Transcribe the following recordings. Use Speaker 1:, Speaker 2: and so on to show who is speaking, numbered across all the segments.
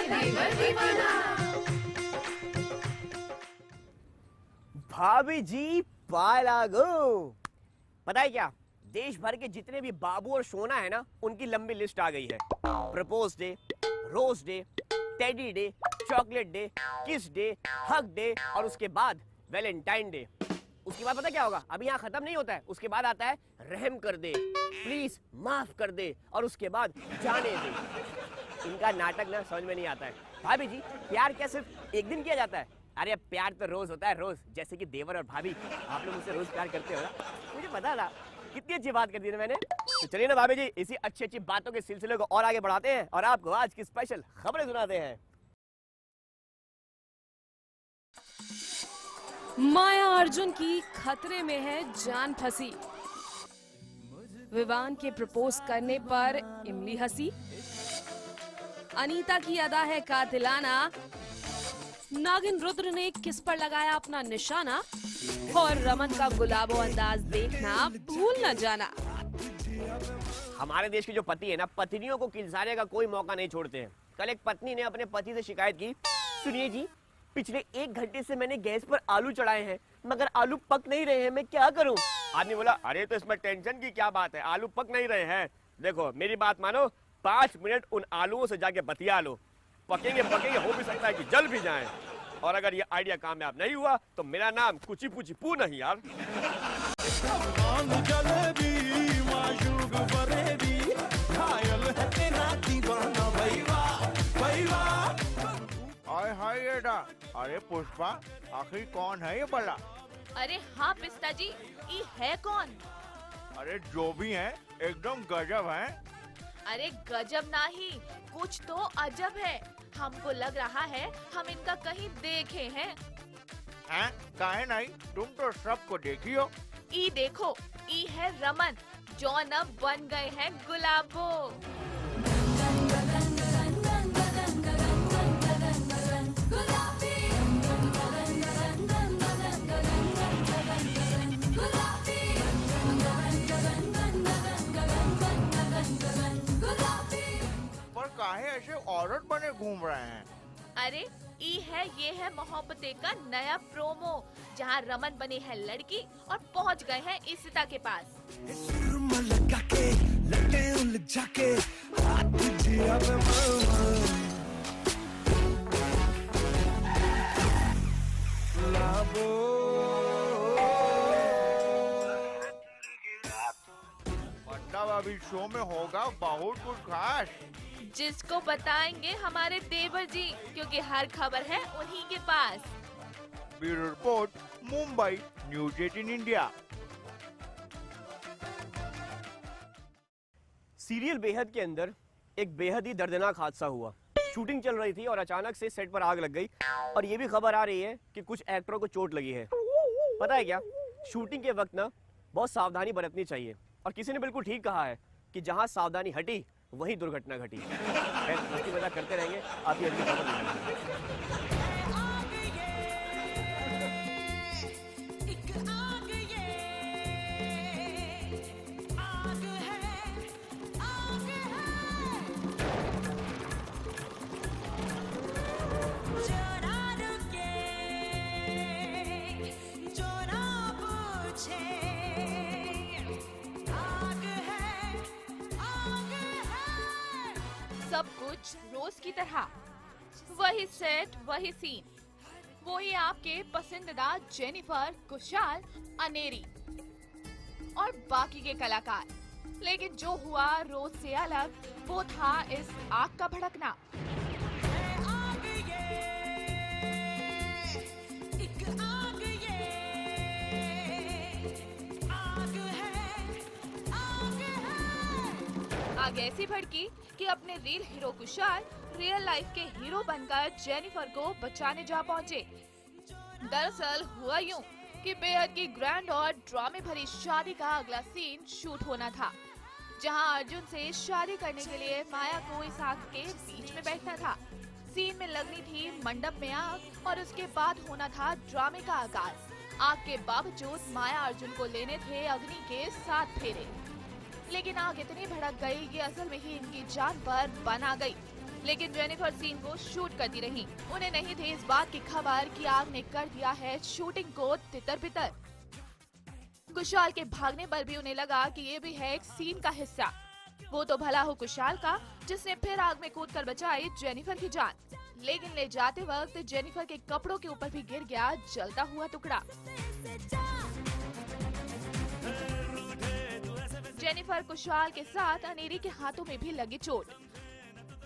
Speaker 1: देवर दीवाना।
Speaker 2: भाभी जी पालागो। पता है क्या, देश भर के जितने भी बाबू और सोना है ना, उनकी लंबी लिस्ट आ गई है। Propose day, rose day, teddy day, chocolate day, kiss day, hug day और उसके बाद वैलेंटाइन डे। उसके बाद पता क्या होगा, अभी यहाँ खत्म नहीं होता है, उसके बाद आता है रहम कर दे, प्लीज माफ कर दे और उसके बाद जाने दे। इनका नाटक ना समझ में नहीं आता है। भाभी जी प्यार क्या सिर्फ एक दिन किया जाता है? अरे प्यार तो रोज होता है, रोज। जैसे कि देवर और भाभी, आप लोग मुझसे रोज प्यार करते हो ना, मुझे पता था। कितनी अच्छी बात कर दी ना मैंने। तो चलिए ना भाभी जी, इसी अच्छी अच्छी बातों के सिलसिले को और आगे बढ़ाते हैं और आपको आज की स्पेशल खबरें सुनाते हैं।
Speaker 3: माया अर्जुन की खतरे में है जान फंसी। विवान के प्रपोज करने पर इमली हंसी। अनीता की अदा है कातिलाना। नागिन रुद्र ने किस पर लगाया अपना निशाना। और रमन का गुलाबो अंदाज देखना भूल न जाना।
Speaker 2: हमारे देश के जो पति है ना, पत्नियों को किलसाने का कोई मौका नहीं छोड़ते हैं। कल एक पत्नी ने अपने पति से शिकायत की, सुनिए जी, पिछले 1 घंटे से मैंने गैस पर आलू चढ़ाए हैं मगर आलू पक नहीं रहे हैं, मैं क्या करूं? आदमी बोला, अरे तो इसमें टेंशन की क्या बात है, आलू पक नहीं रहे हैं, देखो मेरी बात मानो, 5 मिनट उन आलूओं से जाके बतिया लो, पकेंगे पकेंगे, हो भी सकता है कि जल भी जाएं। और अगर ये आइडिया कामयाब नहीं हुआ तो मेरा नाम कुची पुची पू नहीं यार।
Speaker 4: हाय हाय बेटा, अरे पुष्पा, आखिर कौन है ये बड़ा?
Speaker 5: अरे हाँ पिस्ता जी, ये है कौन?
Speaker 4: अरे जो भी है एकदम गजब है।
Speaker 5: अरे गजब नहीं, कुछ तो अजब है। हमको लग रहा है हम इनका कहीं देखे हैं।
Speaker 4: हैं? काहे नहीं, तुम तो सबको देखी हो।
Speaker 5: ई देखो, ई है रमन, जो अब बन गए हैं गुलाबो।
Speaker 4: काहे ऐसे औरत बने घूम रहे हैं?
Speaker 5: अरे ये है मोहब्बतें का नया प्रोमो, जहाँ रमन बनी है लड़की और पहुँच गए हैं इशिता के पास।
Speaker 4: मतलब अभी शो में होगा बहुत कुछ खास,
Speaker 5: जिसको बताएंगे हमारे देवर जी, क्योंकि हर खबर है उन्हीं के पास।
Speaker 4: Bureau report, Mumbai, news 18 India.
Speaker 2: Serial बेहद के अंदर एक बेहद ही दर्दनाक हादसा हुआ। शूटिंग चल रही थी और अचानक से सेट पर आग लग गई और ये भी खबर आ रही है कि कुछ एक्टरों को चोट लगी है। पता है क्या, शूटिंग के वक्त ना बहुत सावधानी बरतनी चाहिए और किसी ने बिल्कुल ठीक कहा है कि जहां सावधानी हटी वही दुर्घटना घटी। मस्ती मजाक करते रहेंगे, आप ये अगली खबर नहीं।
Speaker 5: सब कुछ रोज की तरह, वही सेट, वही सीन, वही आपके पसंदीदा जेनिफर, कुशाल, अनेरी और बाकी के कलाकार। लेकिन जो हुआ रोज से अलग, वो था इस आग का भड़कना। आग ऐसी भड़की कि अपने real hero Kushal real life के हीरो बनकर जेनिफर को बचाने जा पहुंचे। दरअसल हुआ यूं कि बेहद की ग्रैंड और ड्रामे भरी शादी का अगला सीन शूट होना था, जहां अर्जुन से शादी करने के लिए माया को इस आग के बीच में बैठना था। सीन में लगनी थी मंडप में आग और उसके बाद होना था ड्रामे का आगाज। आग के बावजूद माया अर्जुन को लेने थे अग्नि के 7 फेरे, लेकिन आग इतनी भड़क गई कि असल में ही इनकी जान पर बन आ गई। लेकिन जेनिफर सीन को शूट करती रही। उन्हें नहीं थी इस बात की खबर कि आग ने कर दिया है शूटिंग को तितर-बितर। कुशाल के भागने पर भी उन्हें लगा कि ये भी है एक सीन का हिस्सा। वो तो भला हो कुशाल का, जिसने फिर आग में कूदकर बचाई जेनिफर की जान, लेकिन ले जाते वक्त जेनिफर के कपड़ों के ऊपर भी गिर गया जलता हुआ टुकड़ा। जेनिफर कुशाल के साथ अनेरी के हाथों में भी लगी चोट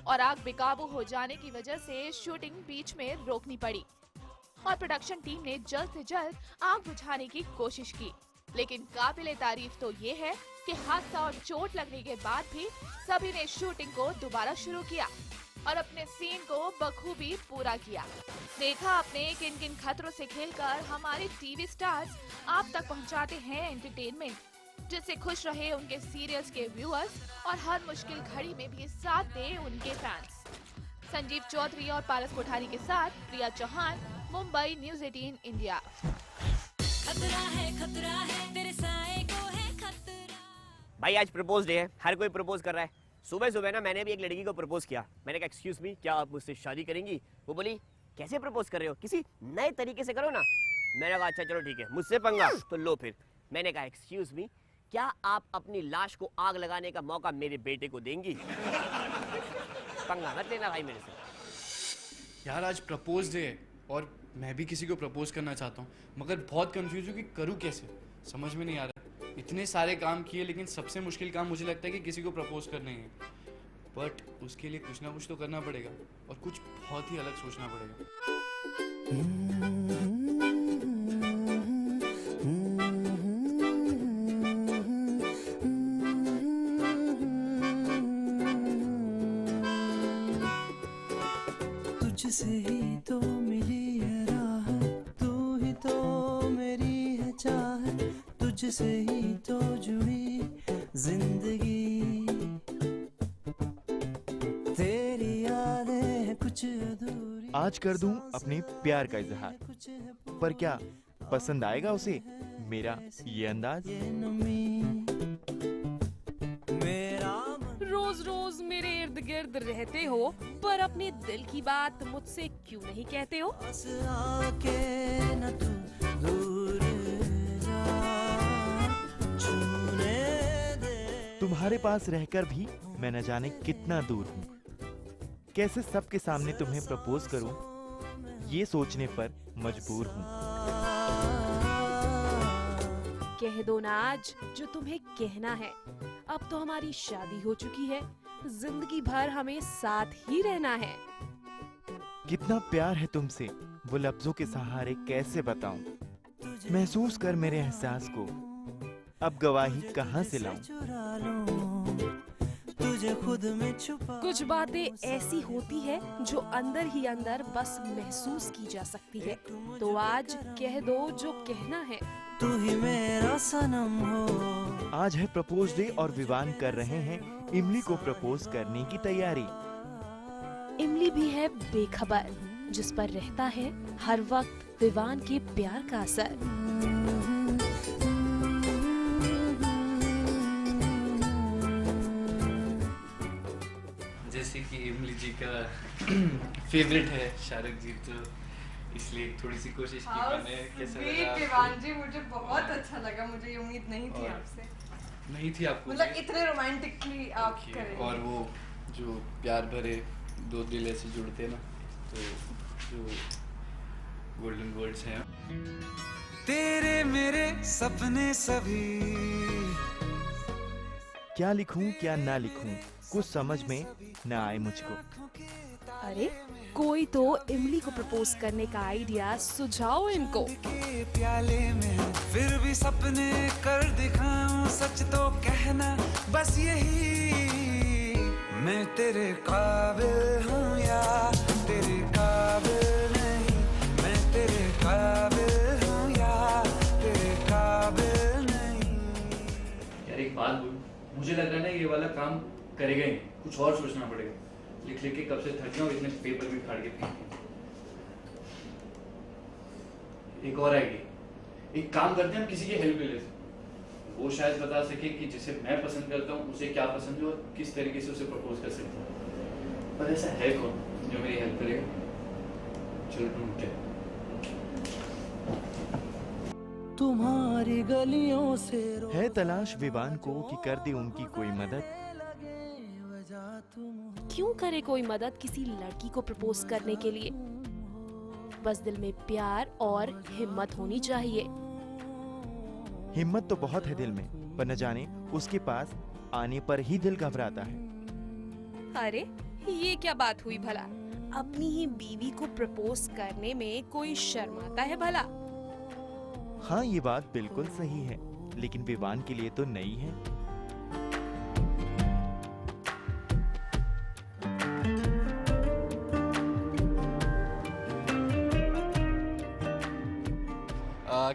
Speaker 5: और आग बेकाबू हो जाने की वजह से शूटिंग बीच में रोकनी पड़ी और प्रोडक्शन टीम ने जल्द से जल्द आग बुझाने की कोशिश की। लेकिन काबिले तारीफ तो ये है कि हादसा और चोट लगने के बाद भी सभी ने शूटिंग को दोबारा शुरू किया और अपने सीन को बखूबी पूरा किया। देखा आपने किन किन खतरों से खेलकर हमारे टीवी स्टार्स आप तक पहुंचाते हैं एंटरटेनमेंट, जिससे खुश रहे उनके सीरियल्स के व्यूअर्स और हर मुश्किल घड़ी में भी साथ दे उनके फैंस। संजीव चौधरी और पारस कोठारी के साथ प्रिया चौहान, मुंबई, न्यूज़ 18 इंडिया।
Speaker 1: खतरा है तेरे साए को है खतरा।
Speaker 2: भाई आज प्रपोज डे है, हर कोई प्रपोज कर रहा है। सुबह सुबह ना मैंने भी एक लड़की को प्रपोज किया। मैंने कहा एक्सक्यूज मी, क्या आप मुझसे शादी करेंगी? वो बोली कैसे प्रपोज कर रहे हो, किसी नए तरीके से करो ना। मैंने कहा अच्छा चलो ठीक है, मुझसे पंगा तो लो फिर। मैंने कहा एक्सक्यूज मी, क्या आप अपनी लाश को आग लगाने का मौका मेरे बेटे को देंगी? पंगा मत लेना भाई मेरे से।
Speaker 6: यार आज प्रपोज डे है और मैं भी किसी को प्रपोज करना चाहता हूँ, मगर बहुत कंफ्यूज हूँ कि करूँ कैसे, समझ में नहीं आ रहा। इतने सारे काम किए लेकिन सबसे मुश्किल काम मुझे लगता है कि किसी को प्रपोज करना ही है। बट उसके लिए कुछ ना कुछ तो करना पड़ेगा और कुछ बहुत ही अलग सोचना पड़ेगा।
Speaker 7: तुझसे ही तो मिली है राहत, तू ही तो मेरी है चाहत, तुझसे ही तो जुड़ी जिंदगी, तेरी यादें हैं कुछ अधूरी।
Speaker 4: आज कर दूं अपने प्यार का इजहार, पर क्या पसंद आएगा उसे मेरा ये अंदाज?
Speaker 3: रोज रोज मेरे इर्द गिर्द रहते हो, पर अपने दिल की बात मुझसे क्यों नहीं कहते हो?
Speaker 7: आके न तू दूर जा, छूने दे।
Speaker 4: तुम्हारे पास रहकर भी मैं न जाने कितना दूर हूँ। कैसे सबके सामने तुम्हें प्रपोज करूं, ये सोचने पर मजबूर हूँ।
Speaker 3: कह दो ना आज जो तुम्हें कहना है। अब तो हमारी शादी हो चुकी है, जिंदगी भर हमें साथ ही रहना है।
Speaker 4: कितना प्यार है तुमसे, वो लफ्जों के सहारे कैसे बताऊं? महसूस कर मेरे एहसास को, अब गवाही कहाँ से लाऊं?
Speaker 7: चुरा लूं, तुझे खुद में छुपा।
Speaker 3: कुछ बातें ऐसी होती है जो अंदर ही अंदर बस महसूस की जा सकती है। तो आज कह दो जो कहना है।
Speaker 7: तू ही मेरा सनम हो।
Speaker 4: आज है प्रपोज डे और विवान कर रहे हैं इमली को प्रपोज करने की तैयारी।
Speaker 3: इमली भी है बेखबर, जिस पर रहता है हर वक्त विवान के प्यार का असर।
Speaker 6: जैसे कि इमली जी का फेवरेट है शाहरुख जी, तो इसलिए थोड़ी सी कोशिश की मैंने। कैसा लगा
Speaker 8: विवान जी? मुझे बहुत अच्छा लगा, मुझे ये उम्मीद नहीं थी आपसे।
Speaker 6: नहीं थी आपको?
Speaker 8: मतलब इतने रोमांटिकली आप करेंगे।
Speaker 6: और वो जो प्यार भरे दो दिल ऐसे जुड़ते ना, तो जो गोल्डन वर्ड्स हैं।
Speaker 7: तेरे मेरे सपने सभी।
Speaker 4: क्या लिखूं क्या ना लिखूं, कुछ समझ में न आए मुझको।
Speaker 3: अरे कोई तो इमली को प्रपोज करने का आइडिया सुझाओ इनको।
Speaker 7: के प्याले में फिर भी सपने कर दिखाऊं, सच तो कहना बस यही, मैं तेरे काबिल हूँ या तेरे काबिल नहीं, मैं तेरे काबिल हूँ या तेरे काबिल नहीं।
Speaker 6: यार एक बात बोल, मुझे लग रहा है ना ये वाला काम करेगा ही नहीं, कुछ और सोचना पड़ेगा। लिख लिख के कब से थक गया हूँ, इतने पेपर भी फाड़ के फेंक। एक और आएगी, एक काम करते हैं हम किसी की हेल्प ले लेते हैं, वो शायद बता सके कि जिसे मैं पसंद करता हूँ उसे क्या पसंद है और किस तरीके से उसे प्रपोज कर सकते हैं। पर ऐसा है कौन जो मेरी हेल्प करेगा? चलो ढूंढते हैं।
Speaker 7: तुम्हारी गलियों से
Speaker 4: है तलाश विवान को कि कर दे उनकी कोई मदद।
Speaker 3: क्यों करे कोई मदद किसी लड़की को प्रपोज करने के लिए? बस दिल में प्यार और हिम्मत होनी चाहिए।
Speaker 4: हिम्मत तो बहुत है दिल में, पर न जाने उसके पास आने पर ही दिल घबराता है।
Speaker 3: अरे ये क्या बात हुई भला? अपनी ही बीवी को प्रपोज करने में कोई शर्माता है भला?
Speaker 4: हाँ, ये बात बिल्कुल सही है, लेकिन विवान के लिए तो नई है।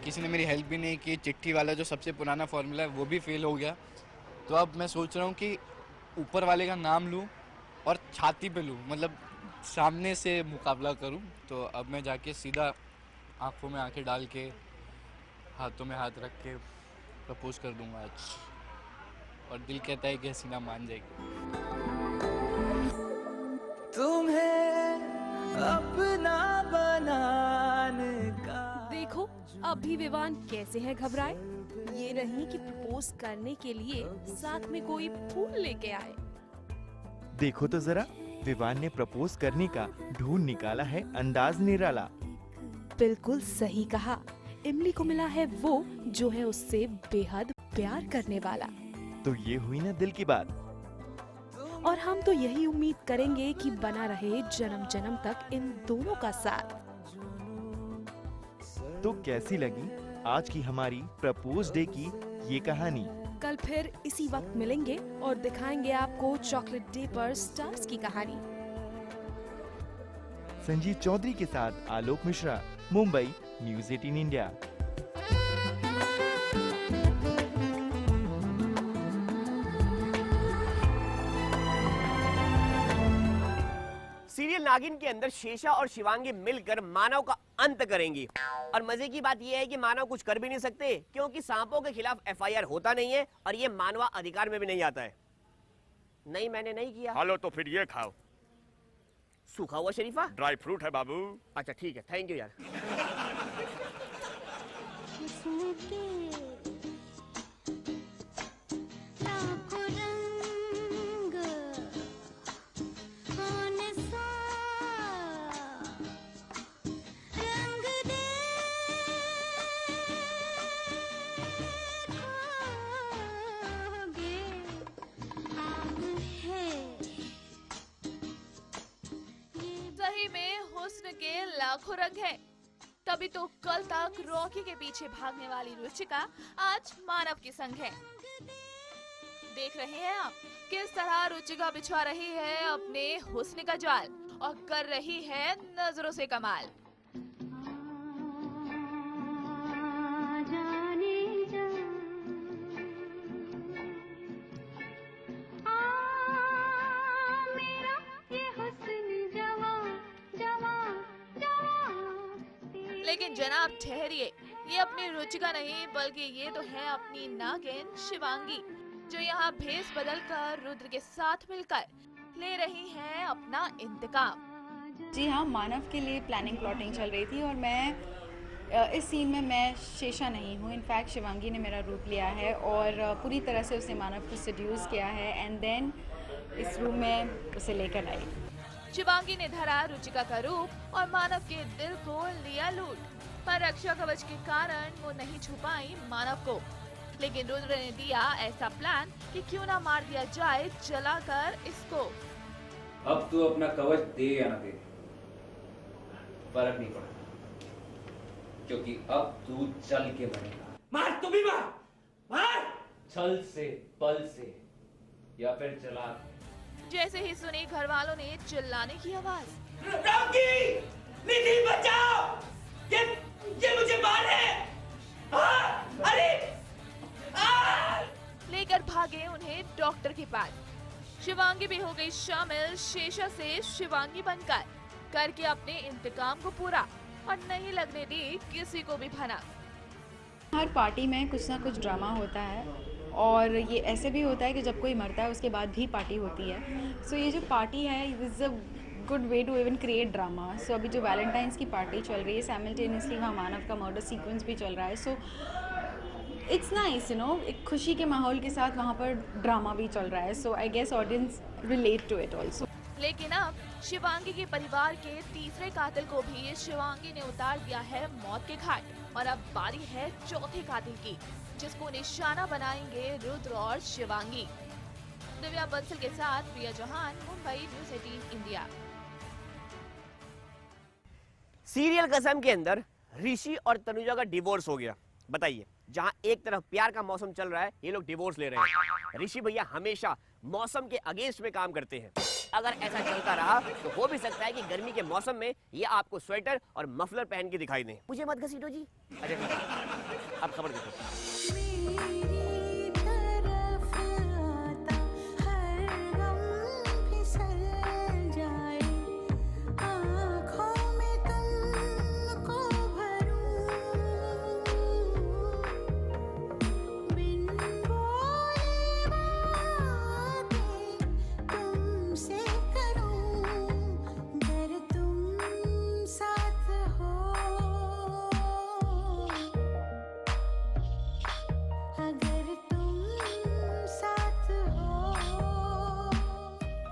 Speaker 6: किसी ने मेरी हेल्प भी नहीं की। चिट्ठी वाला जो सबसे पुराना फॉर्मूला है वो भी फेल हो गया। तो अब मैं सोच रहा हूँ कि ऊपर वाले का नाम लूँ और छाती पे लूँ, मतलब सामने से मुकाबला करूँ। तो अब मैं जाके सीधा आंखों में आंखें डाल के हाथों में हाथ रख के प्रपोज कर दूंगा आज, और दिल कहता है कि हसीना मान जाएगी।
Speaker 7: तुम्हें अपना बनाने का।
Speaker 3: देखो अभी विवान कैसे है घबराए। ये नहीं कि प्रपोज करने के लिए साथ में कोई फूल लेके आए।
Speaker 4: देखो तो जरा, विवान ने प्रपोज करने का ढूंढ निकाला है अंदाज निराला।
Speaker 3: बिल्कुल सही कहा। इमली को मिला है वो जो है उससे बेहद प्यार करने वाला।
Speaker 4: तो ये हुई ना दिल की बात।
Speaker 3: और हम तो यही उम्मीद करेंगे कि बना रहे जन्म जन्म तक इन दोनों का साथ।
Speaker 4: तो कैसी लगी आज की हमारी प्रपोज डे की ये कहानी?
Speaker 3: कल फिर इसी वक्त मिलेंगे और दिखाएंगे आपको चॉकलेट डे पर स्टार्स की कहानी।
Speaker 4: संजीव चौधरी के साथ Alok Mishra, Mumbai, news 18 India.
Speaker 2: Serial Naagin के अंदर शेषा और शिवांगी मिलकर मानव का अंत करेंगी। और मजे की बात यह है कि मानव कुछ कर भी नहीं सकते, क्योंकि सांपों के खिलाफ एफआईआर होता नहीं है और ये मानवा अधिकार में भी नहीं आता है। नहीं, मैंने नहीं किया।
Speaker 9: हेलो, तो फिर ये खाओ।
Speaker 2: सूखा हुआ शरीफा?
Speaker 9: ड्राई फ्रूट है बाबू।
Speaker 2: अच्छा ठीक है, थैंक यू यार।
Speaker 1: लाखों रंग कौन सा रंग देखोगे अब है।
Speaker 5: सही में हुस्न के लाखों रंग है। तभी तो कल तक रॉकी के पीछे भागने वाली रुचिका आज मानव के संग है। देख रहे हैं आप किस तरह रुचिका बिछा रही है अपने हुस्न का जाल और कर रही है नजरों से कमाल।
Speaker 1: जाने जा मेरा ये हुस्न जवां जवां जवां।
Speaker 5: लेकिन जनाब ठहरिए, ये अपनी रुचिका नहीं बल्कि ये तो है अपनी नागिन शिवांगी, जो यहाँ भेस बदल कर रुद्र के साथ मिलकर ले रही है अपना इंतकाम।
Speaker 10: जी हाँ, मानव के लिए प्लानिंग प्लॉटिंग चल रही थी और मैं इस सीन में मैं शेषा नहीं हूँ। इनफैक्ट शिवांगी ने मेरा रूप लिया है और पूरी तरह से उसने मानव को सेड्यूस किया है एंड देन इस रूम में उसे लेकर आई।
Speaker 5: शिवांगी ने धरा रुचिका का रूप और मानव के दिल को लिया लूट, पर रक्षा कवच के कारण वो नहीं छुपाई मानव को। लेकिन रुद्र ने दिया ऐसा प्लान कि क्यों ना मार दिया जाए जलाकर इसको।
Speaker 11: अब तू अपना कवच दे या ना दे फर्क नहीं पड़ता, क्योंकि अब तू चल के मरेगा। मार, तू भी मार, मार छल से, बल से या फिर चला।
Speaker 5: जैसे ही सुनी घर वालों ने चिल्लाने की आवाज,
Speaker 11: रॉकी, निधि बचाओ, ये मुझे मारे। अरे
Speaker 5: लेकर भागे उन्हें डॉक्टर के पास। शिवांगी भी हो गई शामिल शेषा से शिवांगी बनकर, करके अपने इंतकाम को पूरा और नहीं लगने दी किसी को भी भनक।
Speaker 10: हर पार्टी में कुछ ना कुछ ड्रामा होता है और ये ऐसे भी होता है कि जब कोई मरता है उसके बाद भी पार्टी होती है. सो ये जो पार्टी है is a good way to even create drama. So अभी जो वैलेंटाइंस की पार्टी चल रही है साइमल्टेनियसली वहाँ मानव का मर्डर सीक्वेंस भी चल रहा है. So it's nice you know, एक खुशी के माहौल के साथ वहाँ पर ड्रामा भी चल रहा है. So I guess audience relate to it also.
Speaker 5: लेकिन अब शिवांगी के परिवार के तीसरे कातिल को भी शिवांगी ने उतार दिया है मौत के घाट. और अब बारी है चौथे कातिल की, जिसको निशाना बनाएंगे रुद्र और शिवांगी. दिव्या बंसल के साथ Priya Chauhan, Mumbai news 18 India.
Speaker 2: Serial Kasam के अंदर ऋषि और तनुजा का डिवोर्स हो गया. बताइए, जहां एक तरफ प्यार का मौसम चल रहा है, ये लोग डिवोर्स ले रहे हैं. ऋषि भैया हमेशा मौसम के अगेंस्ट में काम करते हैं. अगर ऐसा चलता रहा तो हो भी सकता है कि गर्मी के मौसम में ये आपको स्वेटर और मफलर पहन के दिखाई दें. मुझे मत घसीटो जी. अच्छा ठीक है, अब खबर देखो.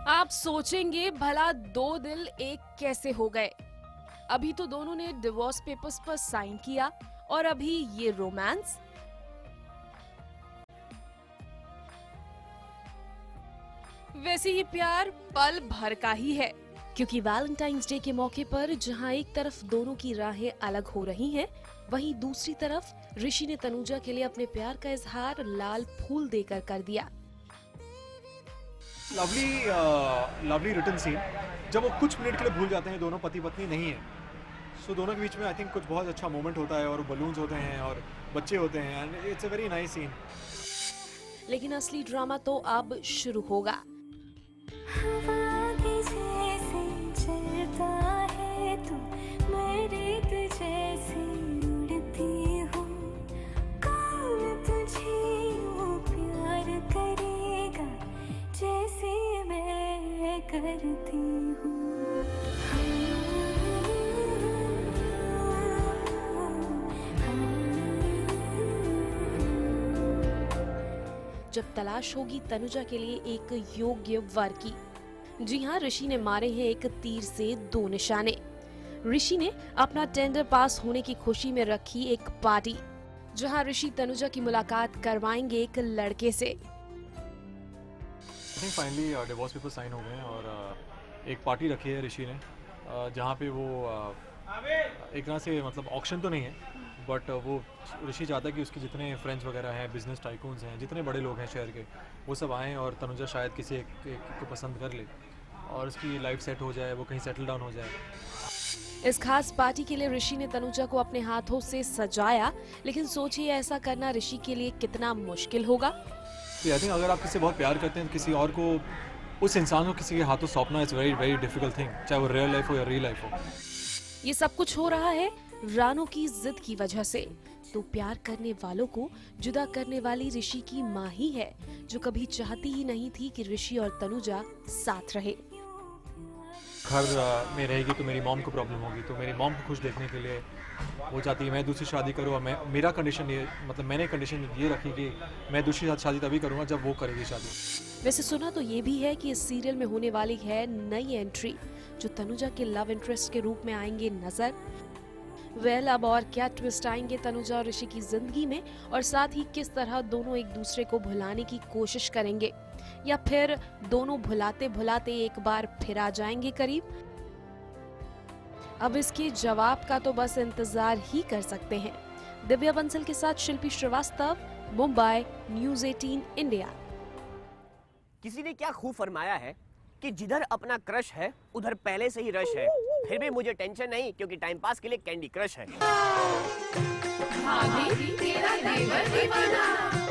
Speaker 3: आप सोचेंगे भला दो दिल एक कैसे हो गए. अभी तो दोनों ने डिवोर्स पेपर्स पर साइन किया और अभी ये रोमांस. वैसे ये प्यार पल भर का ही है, क्योंकि वैलेंटाइंस डे के मौके पर जहां एक तरफ दोनों की राहें अलग हो रही हैं, वहीं दूसरी तरफ ऋषि ने तनुजा के लिए अपने प्यार का इजहार लाल फूल देकर कर दिया.
Speaker 9: लवली रिटन सीन, जब वो कुछ मिनट के लिए भूल जाते हैं दोनों पति पत्नी नहीं है. सो दोनों के बीच में आई थिंक कुछ बहुत अच्छा मोमेंट होता है और बलून्स होते हैं और बच्चे होते हैं and it's a very nice scene.
Speaker 3: लेकिन असली ड्रामा तो अब शुरू होगा.
Speaker 1: करती हूँ
Speaker 3: जब तलाश होगी तनुजा के लिए एक योग्य वर की. जी हाँ, ऋषि ने मारे हैं एक तीर से 2 निशाने. ऋषि ने अपना टेंडर पास होने की खुशी में रखी एक पार्टी, जहाँ ऋषि तनुजा की मुलाकात करवाएंगे एक लड़के से.
Speaker 9: I think finally divorce paper sign हो गए हैं और एक पार्टी रखी है ऋषि ने, जहाँ पे वो एक तरह से मतलब ऑक्शन तो नहीं है, बट वो ऋषि चाहता है कि उसके जितने फ्रेंड्स वगैरह हैं, बिजनेस टाइकून्स हैं, जितने बड़े लोग हैं शहर के, वो सब आएँ और तनुजा शायद किसी एक को पसंद कर ले और उसकी लाइफ सेट हो जाए, वो कहीं सेटल डाउन हो जाए.
Speaker 3: इस खास पार्टी के लिए ऋषि ने तनुजा को अपने हाथों से सजाया, लेकिन सोचिए ऐसा करना ऋषि के लिए कितना मुश्किल होगा.
Speaker 9: आई थिंक अगर आप किसी बहुत प्यार करते हैं, किसी और को, उस इंसान को किसी के हाथों सौंपना is very very difficult thing, चाहे वो रियल लाइफ हो या रियल लाइफ हो.
Speaker 3: ये सब कुछ हो रहा है रानो की जिद की वजह से. तो प्यार करने वालों को जुदा करने वाली ऋषि की माँ ही है, जो कभी चाहती ही नहीं थी कि ऋषि और तनुजा साथ रहे.
Speaker 9: घर में रहेगी तो मेरी मॉम को प्रॉब्लम होगी, तो मेरी मॉम को खुश देखने के लिए वो चाहती है मैं दूसरी शादी करूँ. और मेरा कंडीशन ये, मतलब मैंने कंडीशन ये रखी कि मैं दूसरी शादी तभी करूँगा जब वो करेगी शादी.
Speaker 3: वैसे सुना तो ये भी है कि इस सीरियल में होने वाली है नई एंट्री, जो तनुजा के लव इंटरेस्ट के रूप में आएंगे नजर. वेल, अब और क्या ट्विस्ट आएंगे तनुजा और ऋषि की जिंदगी में, और साथ ही किस तरह दोनों एक दूसरे को भुलाने की कोशिश करेंगे, या फिर दोनों भुलाते भुलाते एक बार फिर आ जाएंगे करीब. अब इसके जवाब का तो बस इंतजार ही कर सकते हैं. दिव्या बंसल के साथ शिल्पी श्रीवास्तव, मुंबई न्यूज़ 18 इंडिया.
Speaker 2: किसी ने क्या खूब फरमाया है कि जिधर अपना क्रश है उधर पहले से ही रश है. फिर भी मुझे टेंशन नहीं, क्योंकि टाइम पास के लिए कैंडी क्रश है.
Speaker 1: तेरा देवर दीवाना